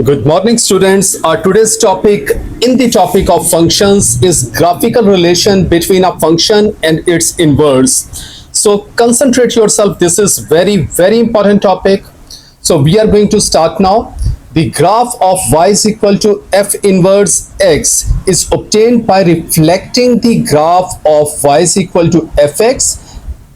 Good morning, students. Our today's topic in the topic of functions is graphical relation between a function and its inverse. So concentrate yourself. This is very important topic. So we are going to start now. The graph of y is equal to f inverse x is obtained by reflecting the graph of y is equal to fx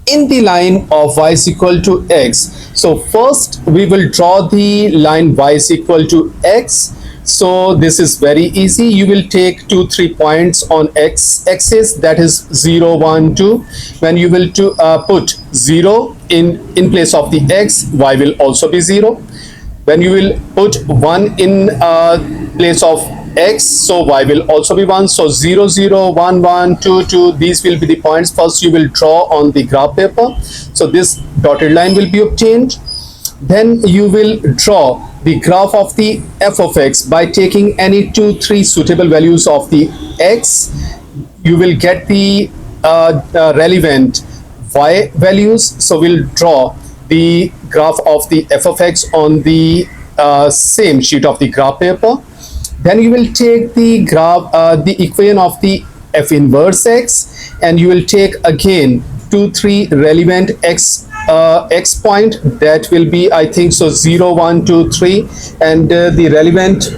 in the line of y is equal to x. So first we will draw the line y is equal to x. So this is very easy. You will take 2 3 points on x axis, that is 0 1 2. When you will put 0 in place of the x, y will also be 0. When you will put 1 in place of x, so y will also be 1. So 0 0 1 1 2 2, these will be the points first you will draw on the graph paper. So this dotted line will be obtained. Then you will draw the graph of the f of x by taking any 2 3 suitable values of the x. You will get the relevant y values. So we'll draw the graph of the f of x on the same sheet of the graph paper. Then you will take the graph, the equation of the f inverse x, and you will take again 2 3 relevant x point, that will be, I think so, 0 1 2 3, and the relevant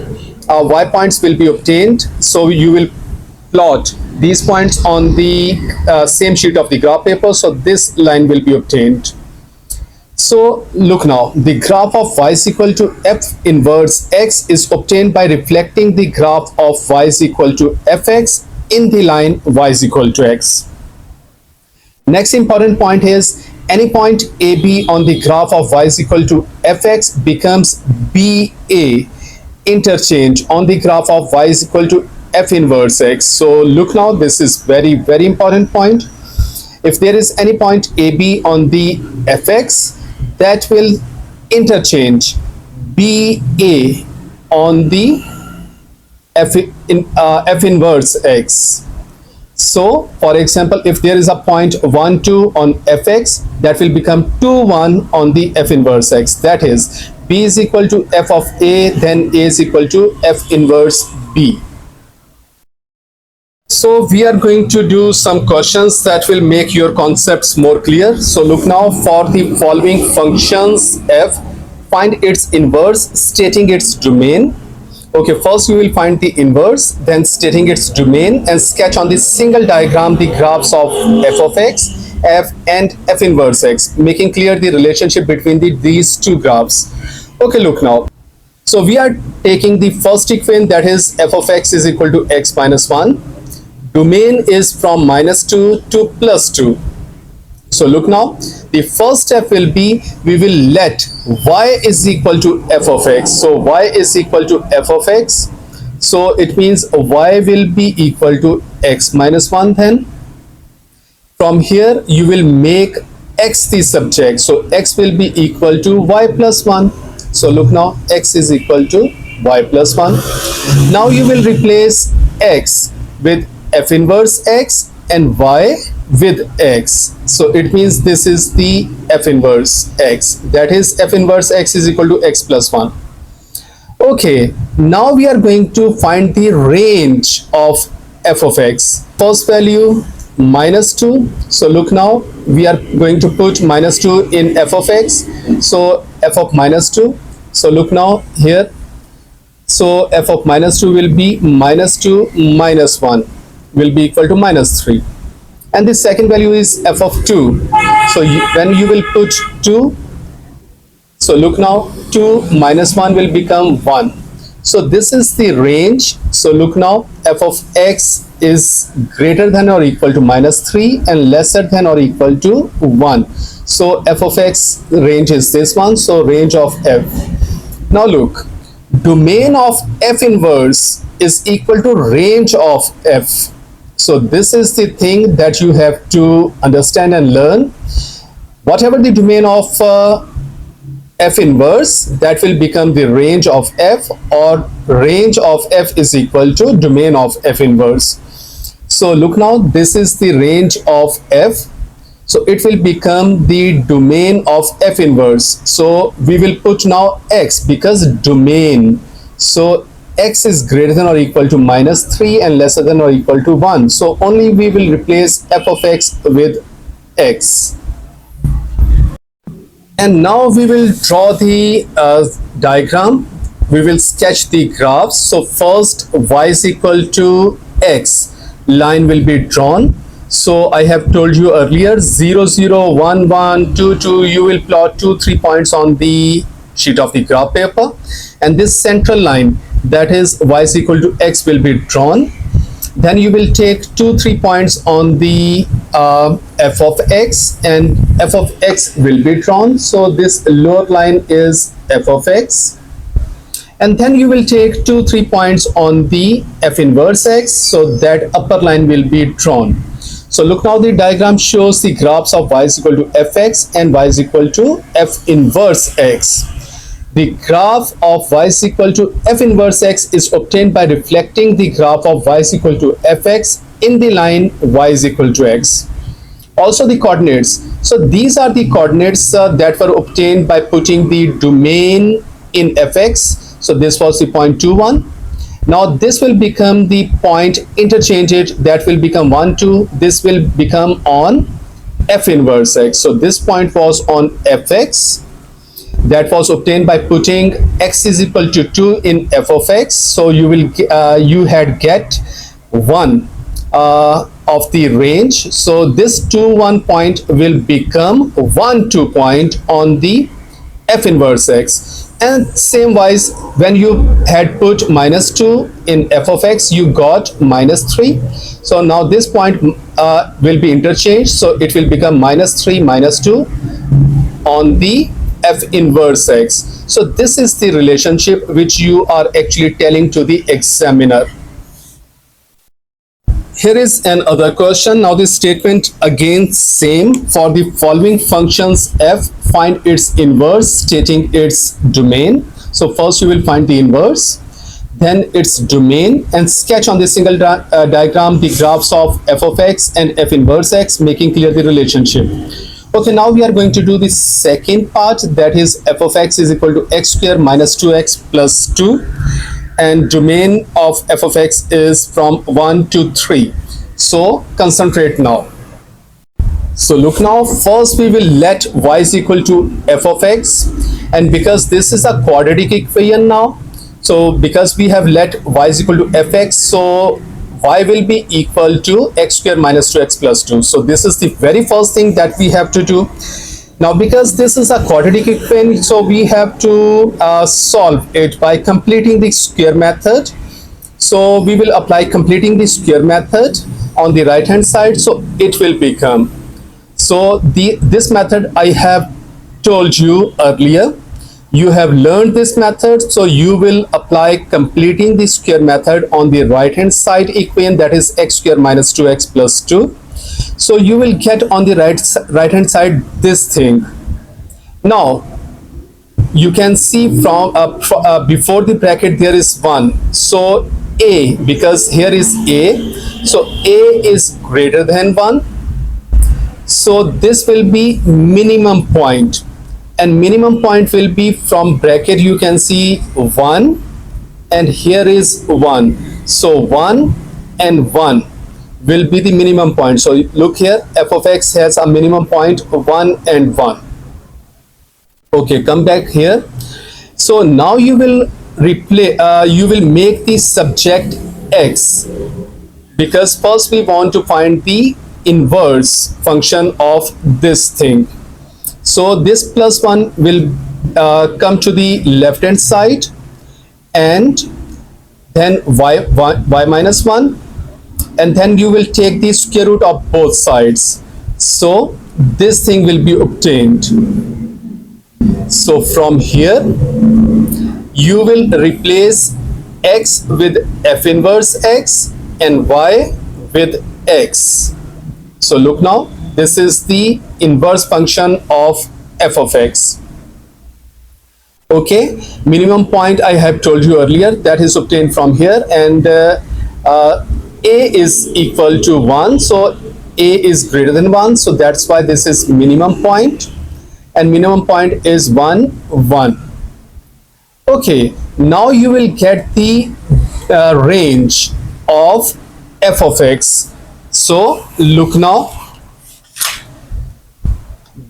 y points will be obtained. So you will plot these points on the same sheet of the graph paper. So this line will be obtained. So look now, the graph of y is equal to f inverse x is obtained by reflecting the graph of y is equal to fx in the line y is equal to x. Next important point is any point AB on the graph of y is equal to fx becomes BA interchange on the graph of y is equal to f inverse x. So look now, this is very important point. If there is any point AB on the fx, that will interchange BA on the f inverse x. So for example, if there is a point 1 2 on fx, that will become 2 1 on the f inverse x. That is, b is equal to f of a, then a is equal to f inverse b. So we are going to do some questions that will make your concepts more clear. So look now, for the following functions f, find its inverse stating its domain. Okay, first we will find the inverse, then stating its domain, and sketch on this single diagram the graphs of f of x, f and f inverse x, making clear the relationship between these two graphs. Okay, look now. So we are taking the first equation, that is f of x is equal to x minus 1. Domain is from -2 to +2. So look now, the first step will be, we will let y is equal to f of x. So y is equal to f of x. So it means y will be equal to x minus 1 then. From here, you will make x the subject. So x will be equal to y plus 1. So look now, x is equal to y plus 1. Now you will replace x with f inverse x and y with x. So it means this is the f inverse x, that is f inverse x is equal to x plus 1. Okay, now we are going to find the range of f of x. First value -2. So look now, we are going to put -2 in f of x. So f of -2. So look now here. So f of -2 will be -2 minus 1 will be equal to -3. And the second value is f of 2. So when you will put 2, so look now, 2 minus 1 will become 1. So this is the range. So look now, f of x is greater than or equal to -3 and lesser than or equal to 1. So f of x range is this one. So range of f. Now look, domain of f inverse is equal to range of f. So this is the thing that you have to understand and learn. Whatever the domain of f inverse, that will become the range of f, or range of f is equal to domain of f inverse. So look now, this is the range of f. So it will become the domain of f inverse. So we will put now x because domain. So x is greater than or equal to -3 and lesser than or equal to 1. So only we will replace f of x with x. And now we will draw the diagram. We will sketch the graphs. So first y is equal to x. Line will be drawn. So I have told you earlier 0, 0, 1, 1, 2, 2. You will plot 2, 3 points on the sheet of the graph paper. And this central line, that is y is equal to x, will be drawn. Then you will take 2, 3 points on the f of x, and f of x will be drawn. So this lower line is f of x. And then you will take 2, 3 points on the f inverse x, so that upper line will be drawn. So look, now the diagram shows the graphs of y is equal to fx and y is equal to f inverse x. The graph of y is equal to f inverse x is obtained by reflecting the graph of y is equal to fx in the line y is equal to x. Also the coordinates. So these are the coordinates that were obtained by putting the domain in fx. So this was the point 2, 1. Now this will become the point interchanged, that will become 1, 2. This will become on f inverse x. So this point was on fx. That was obtained by putting x is equal to 2 in f of x. So you will you had get 1 of the range. So this 2, 1 point will become 1, 2 point on the f inverse x. And same wise, when you had put -2 in f of x, you got -3. So now this point will be interchanged. So it will become -3, -2 on the f inverse x. So this is the relationship which you are actually telling to the examiner. Here is another question. Now this statement again same. For the following functions f, find its inverse, stating its domain. So first you will find the inverse, then its domain, and sketch on this single diagram the graphs of f of x and f inverse x, making clear the relationship. Okay, now we are going to do the second part, that is f of x is equal to x square minus 2x plus 2, and domain of f of x is from 1 to 3. So concentrate now. So look now, first we will let y is equal to f of x, and because this is a quadratic equation now, so because we have let y is equal to fx, so y will be equal to x square minus 2x plus 2. So this is the very first thing that we have to do. Now because this is a quadratic equation, so we have to solve it by completing the square method. So we will apply completing the square method on the right hand side. So it will become, so this method I have told you earlier. You have learned this method, so you will apply completing the square method on the right hand side equation, that is x square minus 2x plus 2. So you will get on the right hand side this thing. Now you can see from before the bracket there is 1. So a, because here is a, so a is greater than 1. So this will be minimum point, and minimum point will be from bracket, you can see 1, and here is 1. So 1 and 1 will be the minimum point. So look here, f of x has a minimum point 1 and 1. Okay, come back here. So now you will you will make the subject x, because first we want to find the inverse function of this thing. So this plus 1 will come to the left hand side, and then y minus 1, and then you will take the square root of both sides. So this thing will be obtained. So from here you will replace x with f inverse x and y with x. So look now, this is the inverse function of f of x. Okay, minimum point I have told you earlier, that is obtained from here, and a is equal to 1, so a is greater than 1, so that's why this is minimum point, and minimum point is 1, 1. Okay, now you will get the range of f of x. So look now,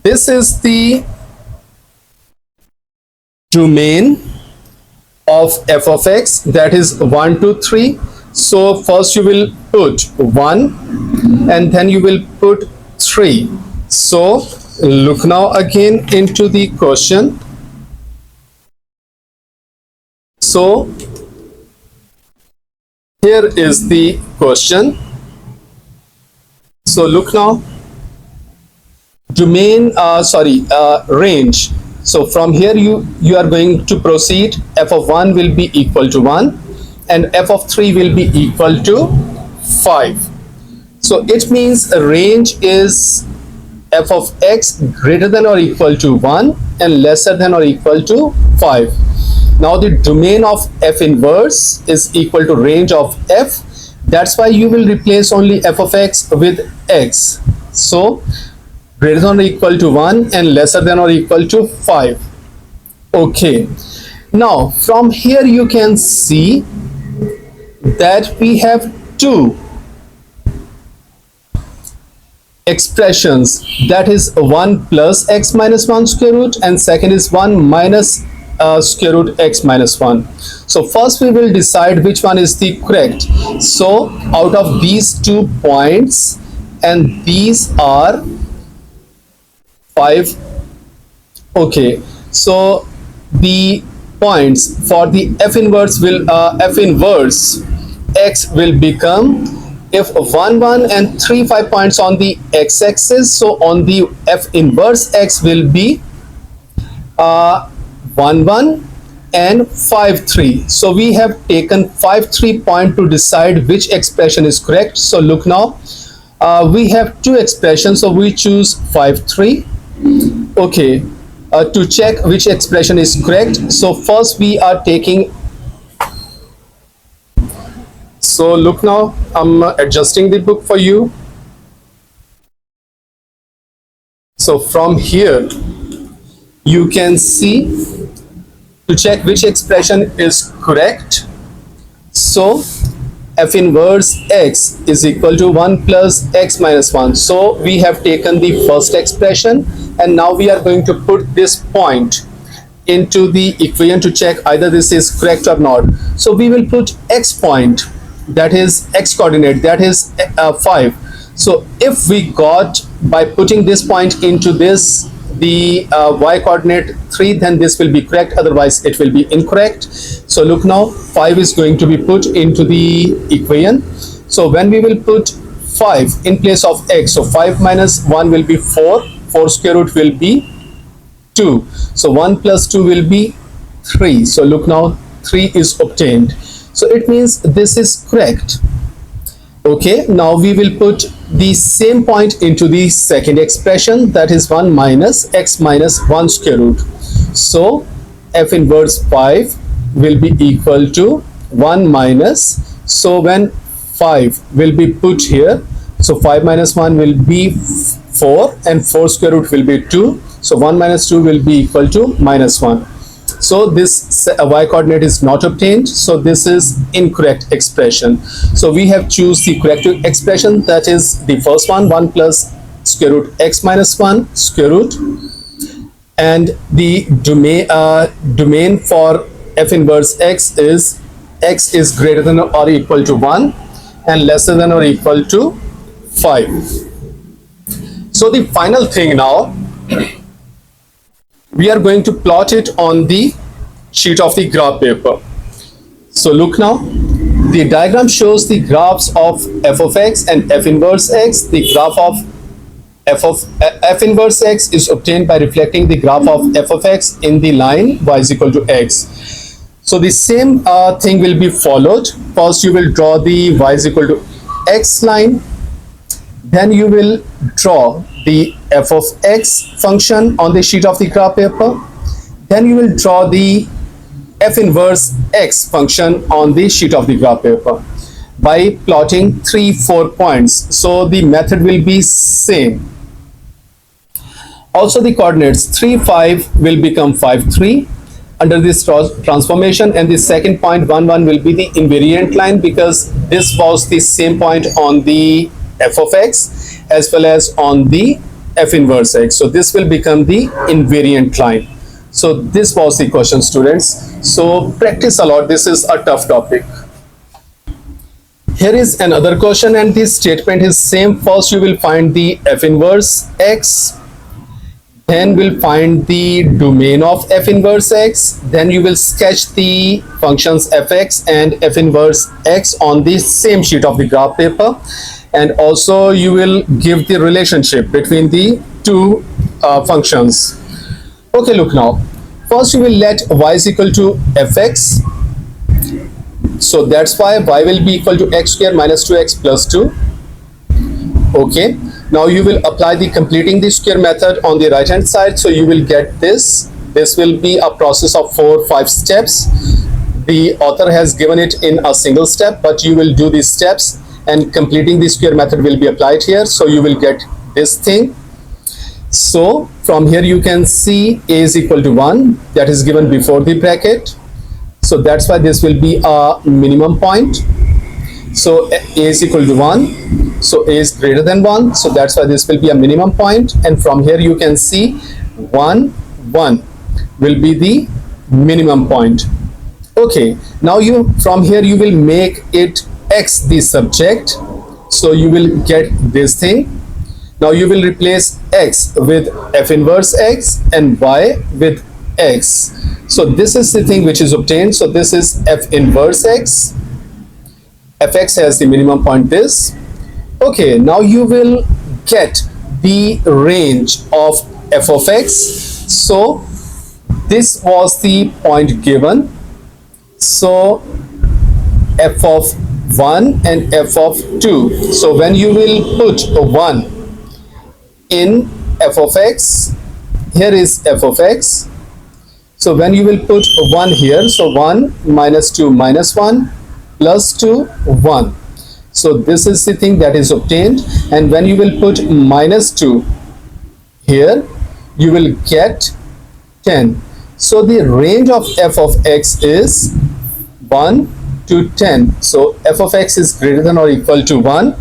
this is the domain of f of x, that is 1 to 3. So first you will put 1 and then you will put 3. So look now again into the question. So here is the question. So look now, domain range. So from here you are going to proceed. F of 1 will be equal to 1 and f of 3 will be equal to 5. So it means a range is f of x greater than or equal to 1 and lesser than or equal to 5. Now the domain of f inverse is equal to range of f. That's why you will replace only f of x with x. So greater than or equal to 1 and lesser than or equal to 5. Okay. Now from here you can see that we have two expressions, that is 1 plus x minus 1 square root and second is 1 minus square root x minus 1. So first we will decide which one is the correct. So out of these 2 points, and these are 5. Okay, so the points for the f inverse x will become, if 1 1 and 3 5 points on the x-axis, so on the f inverse x will be 1 1 and 5 3. So we have taken 5 3 point to decide which expression is correct. So look now, we have two expressions, so we choose 5 3. Okay, to check which expression is correct, so first we are taking, so look now, I'm adjusting the book for you. So from here you can see, to check which expression is correct, so f inverse x is equal to 1 plus x minus 1. So we have taken the first expression and now we are going to put this point into the equation to check either this is correct or not. So we will put x point, that is x coordinate, that is 5. So if we got, by putting this point into this, the y coordinate 3, then this will be correct, otherwise it will be incorrect. So look now, 5 is going to be put into the equation. So when we will put 5 in place of x, so 5 minus 1 will be 4, 4 square root will be 2, so 1 plus 2 will be 3. So look now, 3 is obtained. So it means this is correct. Okay, now we will put the same point into the second expression, that is 1 minus x minus 1 square root. So f inverse 5 will be equal to 1 minus, so when 5 will be put here, so 5 minus 1 will be 4 and 4 square root will be 2. So 1 minus 2 will be equal to minus 1. So this y coordinate is not obtained, so this is incorrect expression. So we have choose the correct expression, that is the first one, 1 plus square root x minus 1 square root, and the domain for f inverse x is greater than or equal to 1 and lesser than or equal to 5. So the final thing now, we are going to plot it on the sheet of the graph paper. So look now, the diagram shows the graphs of f of x and f inverse x. The graph of f inverse x is obtained by reflecting the graph of f of x in the line y is equal to x. So the same thing will be followed. First you will draw the y is equal to x line, then you will draw the f of x function on the sheet of the graph paper, then you will draw the f inverse x function on the sheet of the graph paper by plotting 3 4 points. So the method will be same. Also the coordinates 3 5 will become 5 3, under this transformation, and the second point 1 1 will be the invariant line, because this was the same point on the f of x as well as on the f inverse x. So this will become the invariant line. So this was the question, students. So practice a lot. This is a tough topic. Here is another question, and this statement is same. First you will find the f inverse x, then we'll find the domain of f inverse x, then you will sketch the functions fx and f inverse x on the same sheet of the graph paper, and also you will give the relationship between the two functions. Okay, look now. First you will let y is equal to fx. So that's why y will be equal to x square minus 2x plus 2. Okay. Now you will apply the completing the square method on the right hand side. So you will get this. This will be a process of 4-5 steps. The author has given it in a single step, but you will do these steps and completing the square method will be applied here. So you will get this thing. So from here you can see a is equal to 1, that is given before the bracket. So that's why this will be a minimum point. So a is equal to 1, so a is greater than 1, so that's why this will be a minimum point. And from here you can see 1 1 will be the minimum point. Okay, now you from here you will make it x the subject, so you will get this thing. Now you will replace x with f inverse x and y with x. So this is the thing which is obtained. So this is f inverse x. fx has the minimum point this. Okay, now you will get the range of f of x. So this was the point given. So f of 1 and f of 2. So when you will put a 1 in f of x, here is f of x. So when you will put 1 here, so 1 minus 2 minus 1 plus 2 1. So this is the thing that is obtained. And when you will put minus 2 here, you will get 10. So the range of f of x is 1 to 10. So f of x is greater than or equal to 1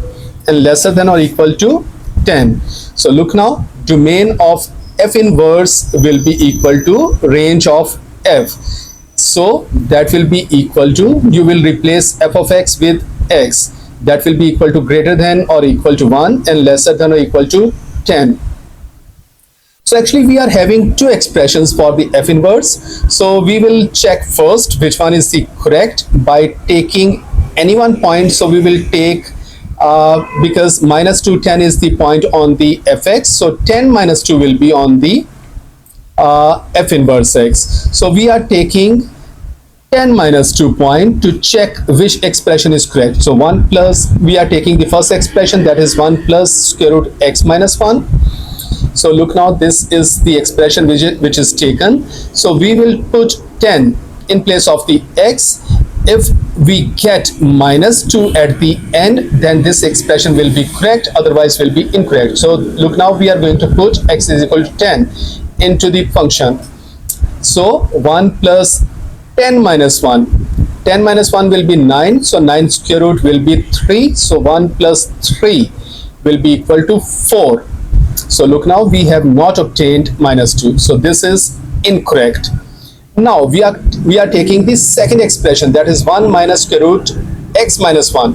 and lesser than or equal to 10. So look now, domain of f inverse will be equal to range of f. So that will be equal to, you will replace f of x with x. That will be equal to greater than or equal to 1 and lesser than or equal to 10. So actually we are having two expressions for the f inverse. So we will check first which one is the correct by taking any one point. So we will take because minus 2 10 is the point on the fx, so 10 minus 2 will be on the f inverse x. So we are taking 10 minus 2 point to check which expression is correct. So 1 plus, we are taking the first expression, that is 1 plus square root x minus 1. So look now, this is the expression which is taken. So we will put 10 in place of the x. If we get minus 2 at the end, then this expression will be correct, otherwise will be incorrect. So look now, we are going to put x is equal to 10 into the function. So 1 plus 10 minus 1. 10 minus 1 will be 9. So 9 square root will be 3. So 1 plus 3 will be equal to 4. So look now, we have not obtained minus 2. So this is incorrect. Now we are taking the second expression, that is 1 minus square root x minus 1.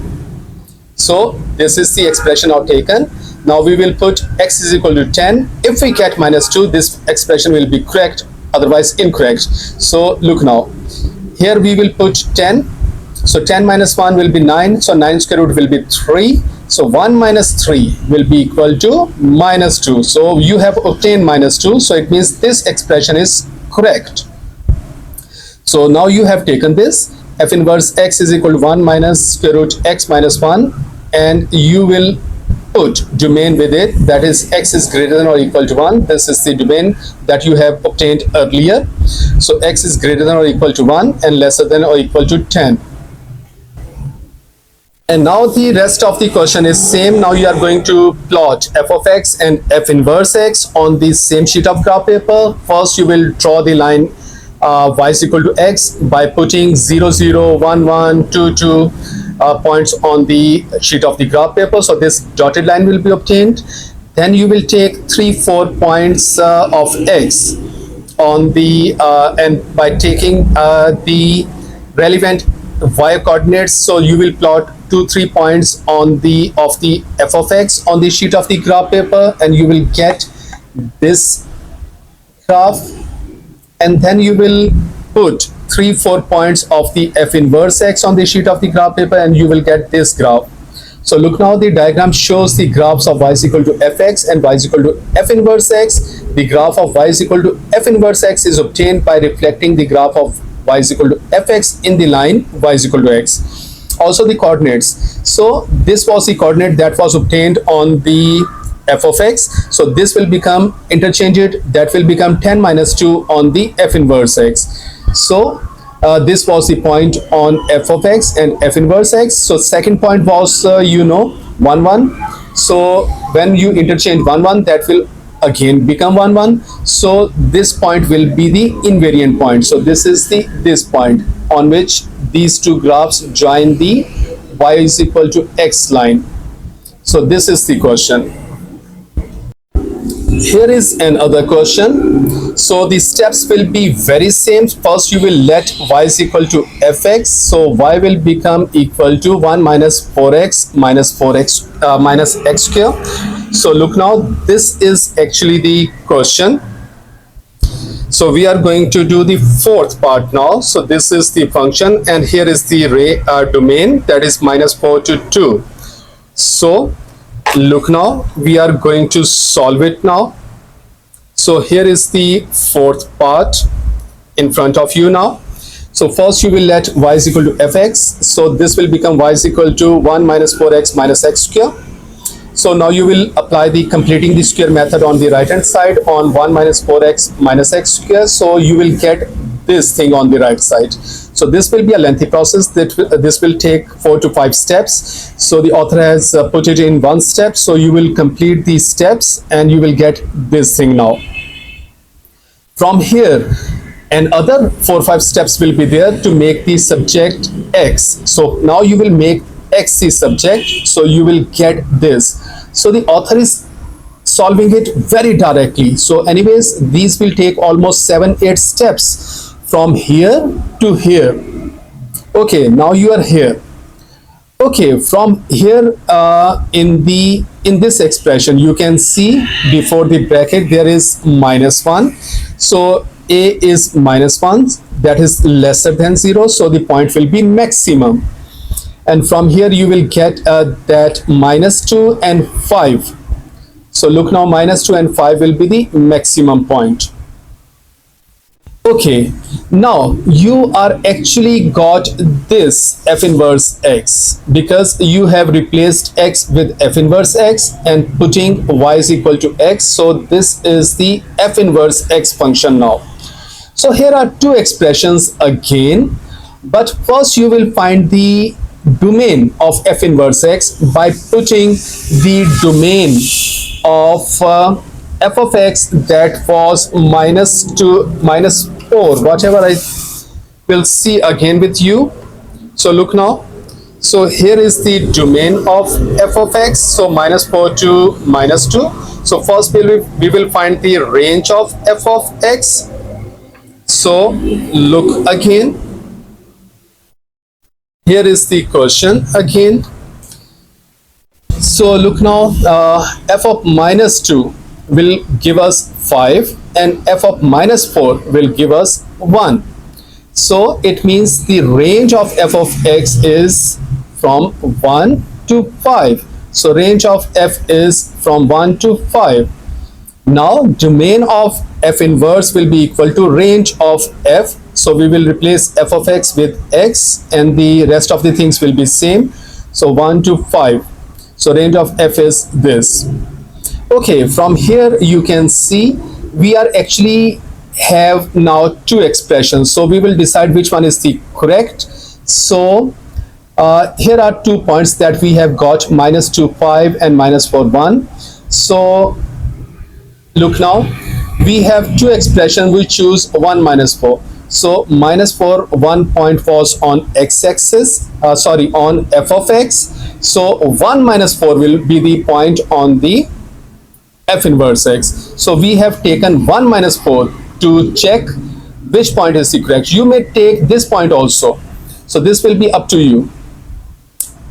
So this is the expression now taken. Now we will put x is equal to 10. If we get minus 2, this expression will be correct, otherwise incorrect. So look now, here we will put 10. So 10 minus 1 will be 9. So 9 square root will be 3. So 1 minus 3 will be equal to minus 2. So you have obtained minus 2. So it means this expression is correct. So now you have taken this, f inverse x is equal to 1 minus square root x minus 1, and you will put domain with it, that is x is greater than or equal to 1. This is the domain that you have obtained earlier. So x is greater than or equal to 1 and lesser than or equal to 10. And now the rest of the question is same. Now you are going to plot f of x and f inverse x on the same sheet of graph paper. First you will draw the line y is equal to x by putting 0, 0, 1, 1, 2, 2 points on the sheet of the graph paper. So this dotted line will be obtained. Then you will take 3, 4 points of x on the and by taking the relevant y coordinates, so you will plot 2, 3 points on the of the f of x on the sheet of the graph paper, and you will get this graph. And then you will put 3, 4 points of the f inverse x on the sheet of the graph paper, and you will get this graph. So look now, the diagram shows the graphs of y is equal to fx and y is equal to f inverse x. The graph of y is equal to f inverse x is obtained by reflecting the graph of y is equal to fx in the line y is equal to x. Also the coordinates. So this was the coordinate that was obtained on the f of x. So this will become interchanged. That will become 10 minus 2 on the f inverse x. So this was the point on f of x and f inverse x. So second point was 1, 1. So when you interchange 1, 1, that will again become 1, 1. So this point will be the invariant point. So this is this point on which these two graphs join the y is equal to x line. So this is the question. Here is another question. So the steps will be very same. First you will let y is equal to fx. So y will become equal to 1 minus 4x minus 4x minus x square. So look now, this is actually the question. So we are going to do the fourth part now. So this is the function, and here is the domain, that is minus 4 to 2. So look now, we are going to solve it now. So here is the fourth part in front of you now. So first you will let y is equal to fx. So this will become y is equal to 1 minus 4x minus x square. So now you will apply the completing the square method on the right hand side on 1 minus 4x minus x square. So you will get this thing on the right side. So this will be a lengthy process. This will take 4 to 5 steps. So the author has put it in one step. So you will complete these steps and you will get this thing now. From here, another 4 or 5 steps will be there to make the subject x. So now you will make x the subject. So you will get this. So the author is solving it very directly. So anyways, these will take almost 7, 8 steps from here to here. Okay, now you are here. Okay, from here in this expression you can see before the bracket there is minus 1. So a is minus 1, that is lesser than 0. So the point will be maximum. And from here you will get that minus 2 and 5. So look now, minus 2 and 5 will be the maximum point. Okay, now you are actually got this f inverse x because you have replaced x with f inverse x and putting y is equal to x. So this is the f inverse x function now. So here are two expressions again, but first you will find the domain of f inverse x by putting the domain of f of x that was minus 2 minus 4, whatever I will see again with you. So look now, so here is the domain of f of x. So minus 4 to minus 2. So first we will find the range of f of x. So look again, here is the question again. So look now, f of minus 2 will give us 5 and f of minus 4 will give us 1. So it means the range of f of x is from 1 to 5. So range of f is from 1 to 5. Now domain of f inverse will be equal to range of f. So we will replace f of x with x and the rest of the things will be same. So 1 to 5. So range of f is this. Okay, from here you can see we are actually have now two expressions. So we will decide which one is the correct. So here are 2 points that we have got, minus 2 5 and minus 4 1. So look now, we have two expressions. We choose 1 minus 4. So minus 4, 1 point was on x-axis, sorry, on f of x. So 1 minus 4 will be the point on the f inverse x. So we have taken 1 minus 4 to check which point is the correct. You may take this point also. So this will be up to you.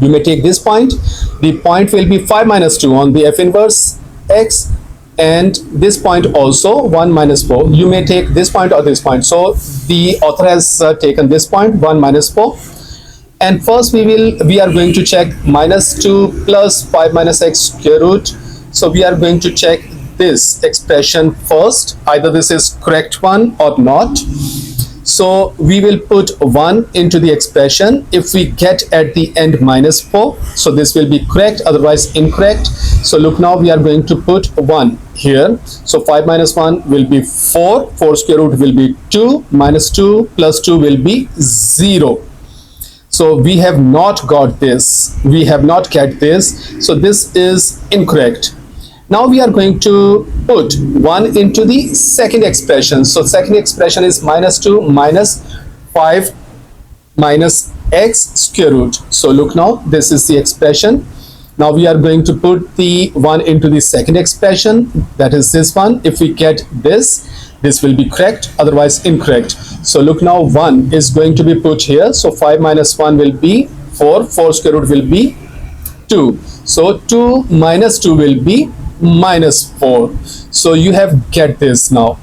You may take this point. The point will be 5 minus 2 on the f inverse x, and this point also 1 minus 4. You may take this point or this point. So the author has taken this point 1 minus 4. And first we are going to check minus 2 plus 5 minus x square root. So we are going to check this expression first, either this is correct one or not. So we will put 1 into the expression. If we get at the end minus 4, so this will be correct, otherwise incorrect. So look, now we are going to put 1 here. So 5 minus 1 will be 4, 4 square root will be 2, minus 2 plus 2 will be 0. So we have not got this, we have not get this, so this is incorrect. Now we are going to put 1 into the second expression. So second expression is minus 2 minus 5 minus x square root. So look, now this is the expression. Now we are going to put the 1 into the second expression, that is this one. If we get this, this will be correct, otherwise incorrect. So look, now 1 is going to be put here. So 5 minus 1 will be 4, 4 square root will be 2. So 2 minus 2 will be minus 4. So you have get this now.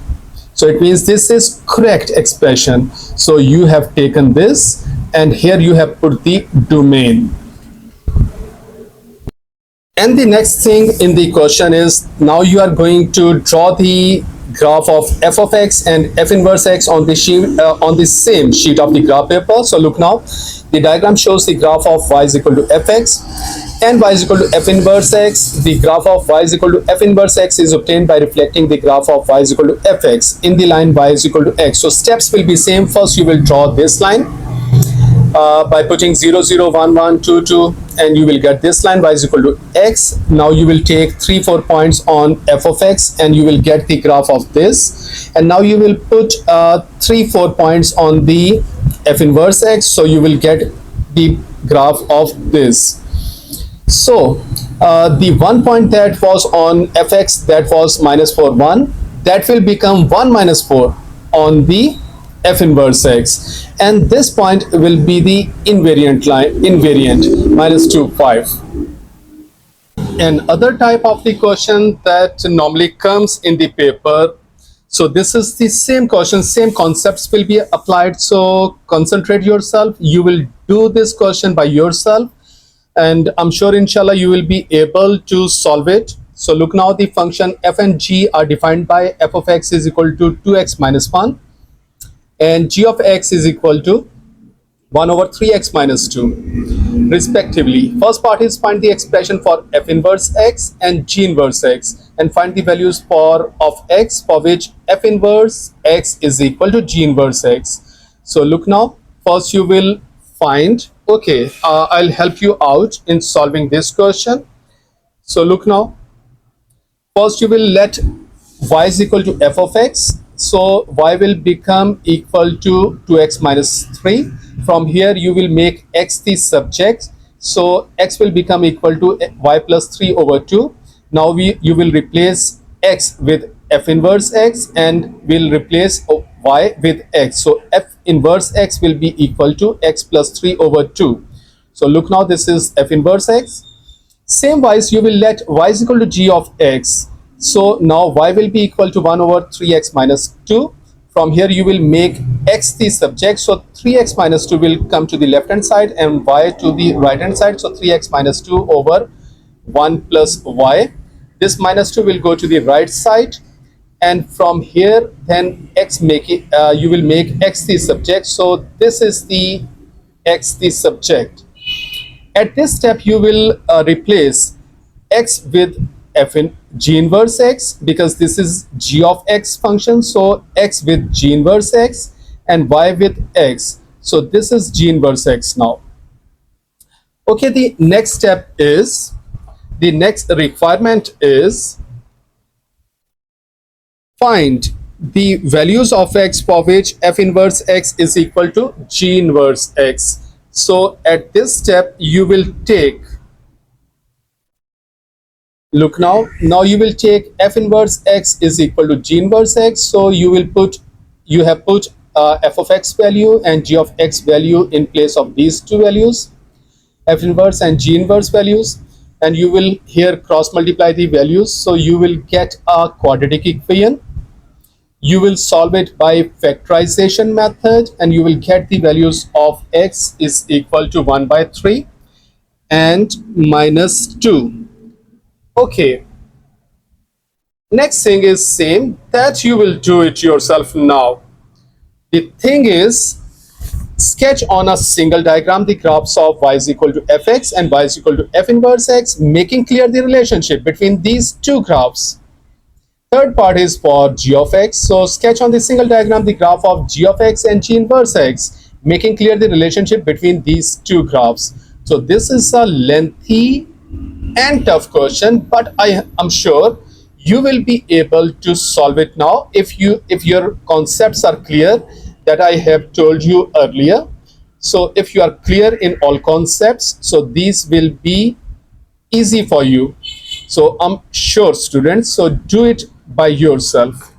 So it means this is correct expression. So you have taken this, and here you have put the domain. And the next thing in the question is, now you are going to draw the graph of f of x and f inverse x on the sheet, on the same sheet of the graph paper. So look, now the diagram shows the graph of y is equal to fx and y is equal to f inverse x. The graph of y is equal to f inverse x is obtained by reflecting the graph of y is equal to fx in the line y is equal to x. So steps will be same. First you will draw this line by putting 0, 0, 1, 1, 2, 2, and you will get this line y is equal to x. Now you will take 3, 4 points on f of x, and you will get the graph of this. And now you will put 3, 4 points on the f inverse x, so you will get the graph of this. So the 1 point that was on fx, that was minus 4, 1, that will become 1 minus 4 on the f inverse x, and this point will be the invariant line, invariant minus 2, 5. And other type of the question that normally comes in the paper. So this is the same question, same concepts will be applied. So concentrate yourself, you will do this question by yourself, and I'm sure inshallah you will be able to solve it. So look, now the function f and g are defined by f of x is equal to 2x minus 1 and g of x is equal to 1 over 3x minus 2 respectively. First part is find the expression for f inverse x and g inverse x, and find the values for of x for which f inverse x is equal to g inverse x. So look, now first you will find, okay, I'll help you out in solving this question. So look, now first you will let y is equal to f of x. So y will become equal to 2x minus 3. From here you will make x the subject. So x will become equal to y plus 3 over 2. Now you will replace x with f inverse x and will replace y with x. So f inverse x will be equal to x plus 3 over 2. So look, now this is f inverse x. Same wise you will let y is equal to g of x. So now y will be equal to 1 over 3x minus 2. From here you will make x the subject. So 3x minus 2 will come to the left hand side and y to the right hand side. So 3x minus 2 over 1 plus y. This minus 2 will go to the right side, and from here then x make it, you will make x the subject. So this is the x the subject. At this step you will replace x with f in g inverse x, because this is g of x function. So x with g inverse x and y with x. So this is g inverse x now. Okay, the next step is, the next requirement is find the values of x for which f inverse x is equal to g inverse x. So at this step you will take, look now you will take f inverse x is equal to g inverse x. So you have put f of x value and g of x value in place of these two values, f inverse and g inverse values, and you will here cross multiply the values. So you will get a quadratic equation. You will solve it by factorization method and you will get the values of x is equal to 1 by 3 and minus 2. Okay, next thing is same, that you will do it yourself now. The thing is, sketch on a single diagram the graphs of y is equal to fx and y is equal to f inverse x, making clear the relationship between these two graphs. Third part is for g of x. So sketch on the single diagram the graph of g of x and g inverse x, making clear the relationship between these two graphs. So this is a lengthy and tough question, but I am sure you will be able to solve it now if your concepts are clear that I have told you earlier. So if you are clear in all concepts, so these will be easy for you. So I'm sure students, so do it by yourself.